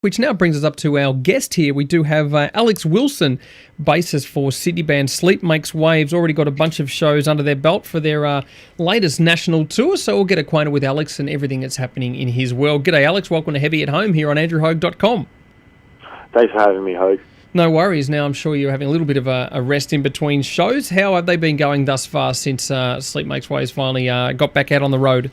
Which now brings us up to our guest here. We do have Alex Wilson, bassist for Sydney band SleepMakesWaves. Already got a bunch of shows under their belt for their latest national tour, so we'll get acquainted with Alex and everything that's happening in his world. G'day, Alex. Welcome to Heavy at Home here on AndrewHaug.com. Thanks for having me, Haug. No worries. Now, I'm sure you're having a little bit of a rest in between shows. How have they been going thus far since SleepMakesWaves finally got back out on the road?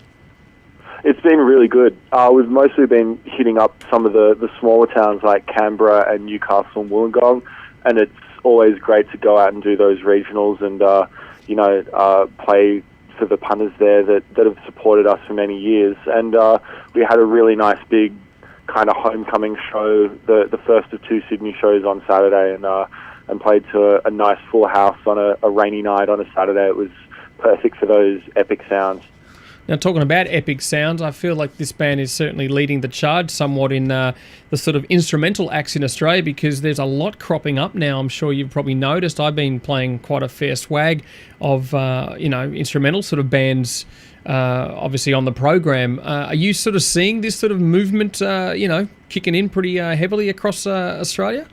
It's been really good. We've mostly been hitting up some of the smaller towns like Canberra and Newcastle and Wollongong, and it's always great to go out and do those regionals and, play for the punters there that have supported us for many years. And we had a really nice big kind of homecoming show, the first of two Sydney shows on Saturday, and played to a nice full house on a rainy night on a Saturday. It was perfect for those epic sounds. Now, talking about epic sounds, I feel like this band is certainly leading the charge somewhat in the sort of instrumental acts in Australia, because there's a lot cropping up now. I'm sure you've probably noticed. I've been playing quite a fair swag of, instrumental sort of bands, obviously on the program. Are you sort of seeing this sort of movement, kicking in pretty heavily across Australia?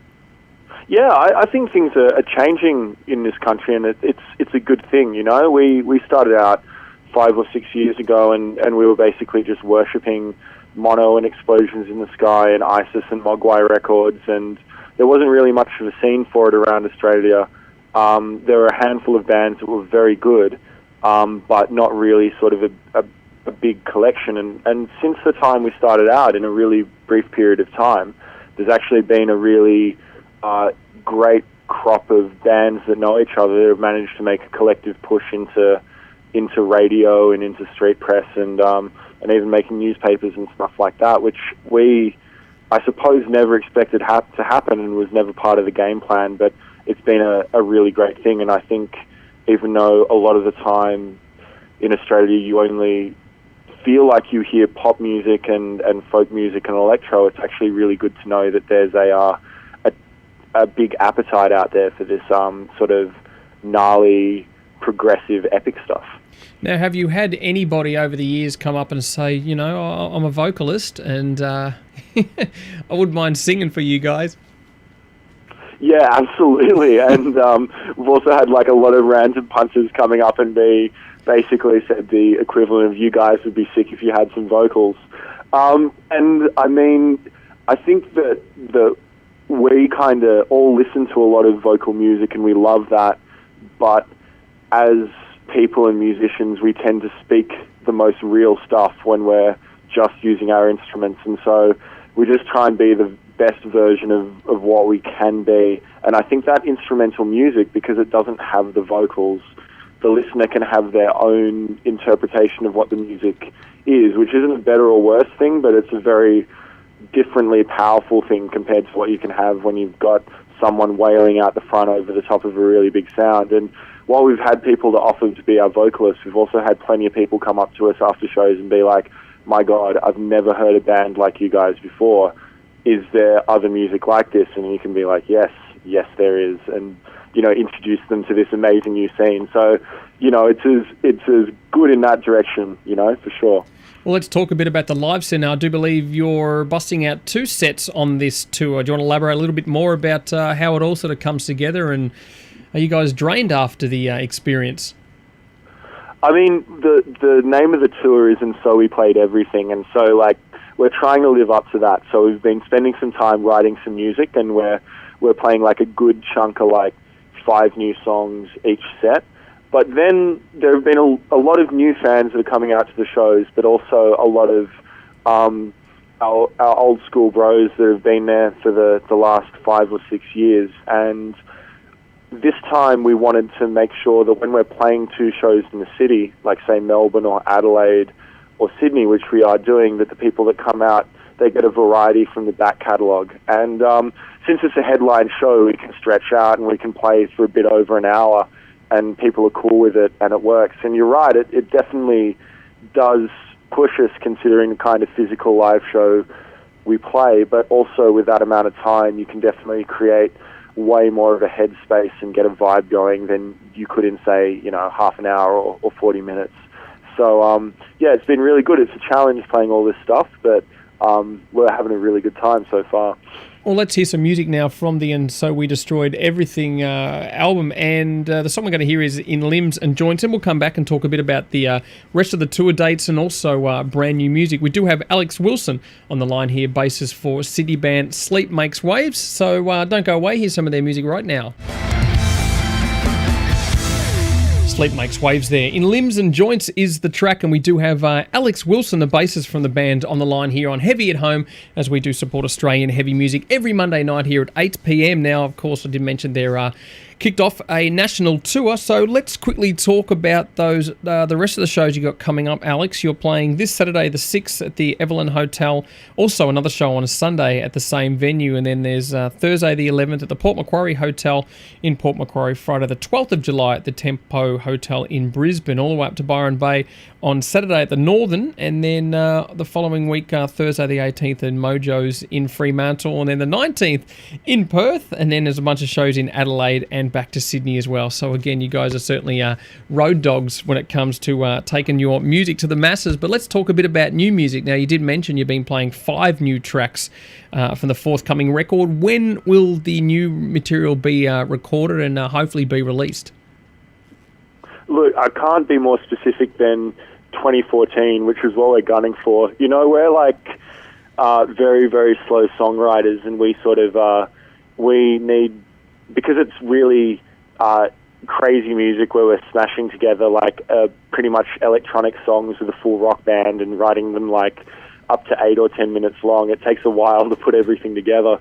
Yeah, I think things are changing in this country, and it's a good thing. We started out 5 or 6 years ago, and we were basically just worshipping mono and explosions in the sky and ISIS and Mogwai records, and there wasn't really much of a scene for it around Australia. There were a handful of bands that were very good, but not really sort of a big collection. And since the time we started out, in a really brief period of time, there's actually been a really great crop of bands that know each other that have managed to make a collective push into radio and into street press and even making newspapers and stuff like that, which we, I suppose, never expected to happen and was never part of the game plan, but it's been a really great thing. And I think even though a lot of the time in Australia you only feel like you hear pop music and folk music and electro, it's actually really good to know that there's a big appetite out there for this sort of gnarly, progressive, epic stuff. Now, have you had anybody over the years come up and say, I'm a vocalist and I wouldn't mind singing for you guys? Yeah, absolutely. And we've also had like a lot of random punters coming up and basically said the equivalent of, you guys would be sick if you had some vocals. And I mean, I think that we kind of all listen to a lot of vocal music and we love that, but as people and musicians, we tend to speak the most real stuff when we're just using our instruments, and so we just try and be the best version of what we can be. And I think that instrumental music, because it doesn't have the vocals, the listener can have their own interpretation of what the music is, which isn't a better or worse thing, but it's a very differently powerful thing compared to what you can have when you've got someone wailing out the front over the top of a really big sound. And while we've had people that offer to be our vocalists, we've also had plenty of people come up to us after shows and be like, my God, I've never heard a band like you guys before. Is there other music like this? And you can be like, yes, there is. And, introduce them to this amazing new scene. So, it's as good in that direction, for sure. Well, let's talk a bit about the live set now. I do believe you're busting out 2 sets on this tour. Do you want to elaborate a little bit more about how it all sort of comes together, and are you guys drained after the experience? I mean, the name of the tour is And So We Played Everything, and so, we're trying to live up to that. So we've been spending some time writing some music, and we're playing, a good chunk of, 5 new songs each set. But then there have been a lot of new fans that are coming out to the shows, but also a lot of our old school bros that have been there for the last 5 or 6 years. And this time we wanted to make sure that when we're playing 2 shows in the city, like say Melbourne or Adelaide or Sydney, which we are doing, that the people that come out, they get a variety from the back catalogue. And since it's a headline show, we can stretch out and we can play for a bit over an hour, and people are cool with it and it works. And you're right, it definitely does push us considering the kind of physical live show we play, but also with that amount of time, you can definitely create way more of a headspace and get a vibe going than you could in, say, half an hour or 40 minutes. So, it's been really good. It's a challenge playing all this stuff, but we're having a really good time so far. Well, let's hear some music now from the And So We Destroyed Everything album. And the song we're going to hear is In Limbs and Joints. And we'll come back and talk a bit about the rest of the tour dates and also brand new music. We do have Alex Wilson on the line here, bassist for Sydney band SleepMakesWaves. So don't go away. Here's some of their music right now. SleepMakesWaves there. In Limbs and Joints is the track, and we do have Alex Wilson, the bassist from the band, on the line here on Heavy at Home, as we do support Australian heavy music every Monday night here at 8 p.m. Now, of course, I did mention they're kicked off a national tour, so let's quickly talk about those the rest of the shows you got coming up. Alex, you're playing this Saturday the 6th at the Evelyn Hotel, also another show on a Sunday at the same venue, and then there's Thursday the 11th at the Port Macquarie Hotel in Port Macquarie, Friday the 12th of July at the Tempo Hotel in Brisbane, all the way up to Byron Bay on Saturday at the Northern, and then the following week, Thursday the 18th in Mojo's in Fremantle, and then the 19th in Perth, and then there's a bunch of shows in Adelaide and back to Sydney as well. So again, you guys are certainly road dogs when it comes to taking your music to the masses. But let's talk a bit about new music. Now, you did mention you've been playing 5 new tracks from the forthcoming record. When will the new material be recorded and hopefully be released? Look, I can't be more specific than 2014, which is what we're gunning for. You know, we're like very, very slow songwriters, and we sort of we need, because it's really crazy music where we're smashing together like pretty much electronic songs with a full rock band and writing them like up to 8 or 10 minutes long. It takes a while to put everything together.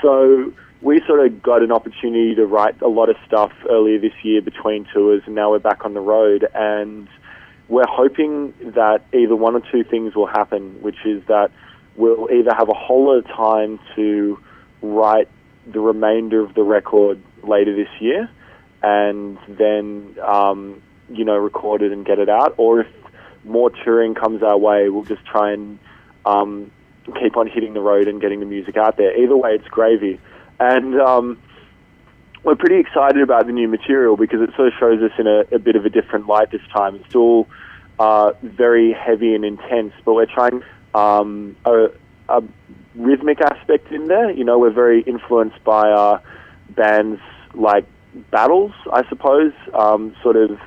So we sort of got an opportunity to write a lot of stuff earlier this year between tours, and now we're back on the road, and we're hoping that either one or two things will happen, which is that we'll either have a whole lot of time to write the remainder of the record later this year and then, record it and get it out, or if more touring comes our way, we'll just try and keep on hitting the road and getting the music out there. Either way, it's gravy. And we're pretty excited about the new material because it sort of shows us in a bit of a different light this time. It's still very heavy and intense, but we're trying a rhythmic aspect in there. You know, we're very influenced by bands like Battles, I suppose, sort of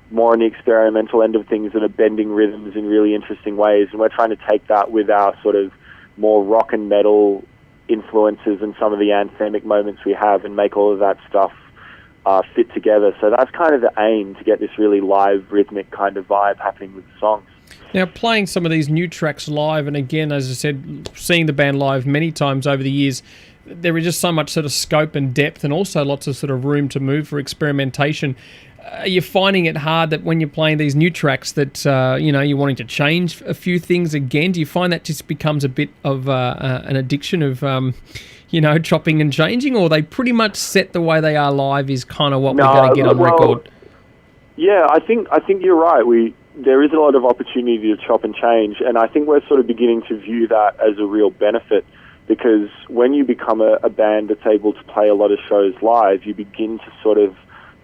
more on the experimental end of things that are bending rhythms in really interesting ways, and we're trying to take that with our sort of more rock and metal influences and some of the anthemic moments we have and make all of that stuff fit together. So that's kind of the aim, to get this really live, rhythmic kind of vibe happening with the songs. Now, playing some of these new tracks live, and again, as I said, seeing the band live many times over the years, there is just so much sort of scope and depth and also lots of sort of room to move for experimentation. Are you finding it hard that when you're playing these new tracks that, you're wanting to change a few things again? Do you find that just becomes a bit of an addiction of, chopping and changing, or they pretty much set the way they are live is kind of what we're going to get on record? Yeah, I think you're right. There is a lot of opportunity to chop and change, and I think we're sort of beginning to view that as a real benefit, because when you become a band that's able to play a lot of shows live, you begin to sort of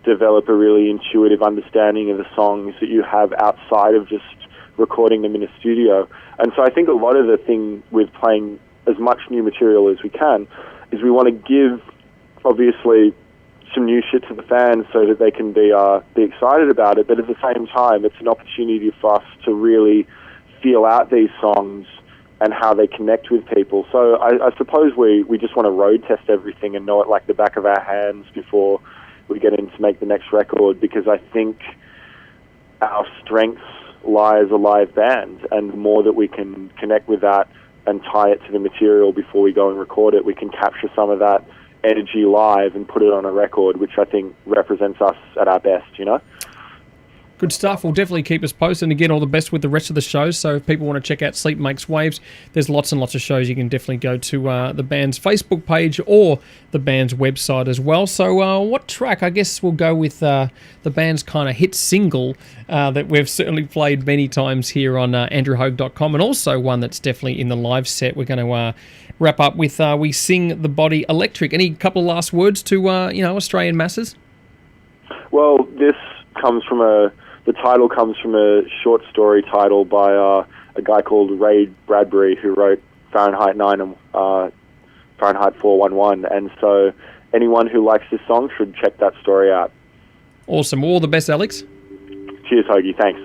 develop a really intuitive understanding of the songs that you have outside of just recording them in a studio. And so I think a lot of the thing with playing as much new material as we can is we want to give, obviously, some new shit to the fans so that they can be excited about it, but at the same time, it's an opportunity for us to really feel out these songs and how they connect with people. So I suppose we just want to road test everything and know it like the back of our hands before we get in to make the next record, because I think our strengths lie as a live band, and the more that we can connect with that and tie it to the material before we go and record it, we can capture some of that energy live and put it on a record, which I think represents us at our best, you know? Good stuff. Will definitely keep us posted. And again, all the best with the rest of the shows. So if people want to check out Sleep Makes Waves, there's lots and lots of shows. You can definitely go to the band's Facebook page or the band's website as well. So what track? I guess we'll go with the band's kind of hit single that we've certainly played many times here on andrewhaug.com, and also one that's definitely in the live set. We're going to wrap up with We Sing the Body Electric. Any couple of last words to Australian masses? Well, this comes from the title comes from a short story title by a guy called Ray Bradbury, who wrote Fahrenheit 9 and Fahrenheit 411. And so anyone who likes this song should check that story out. Awesome. All the best, Alex. Cheers, Hoagie. Thanks.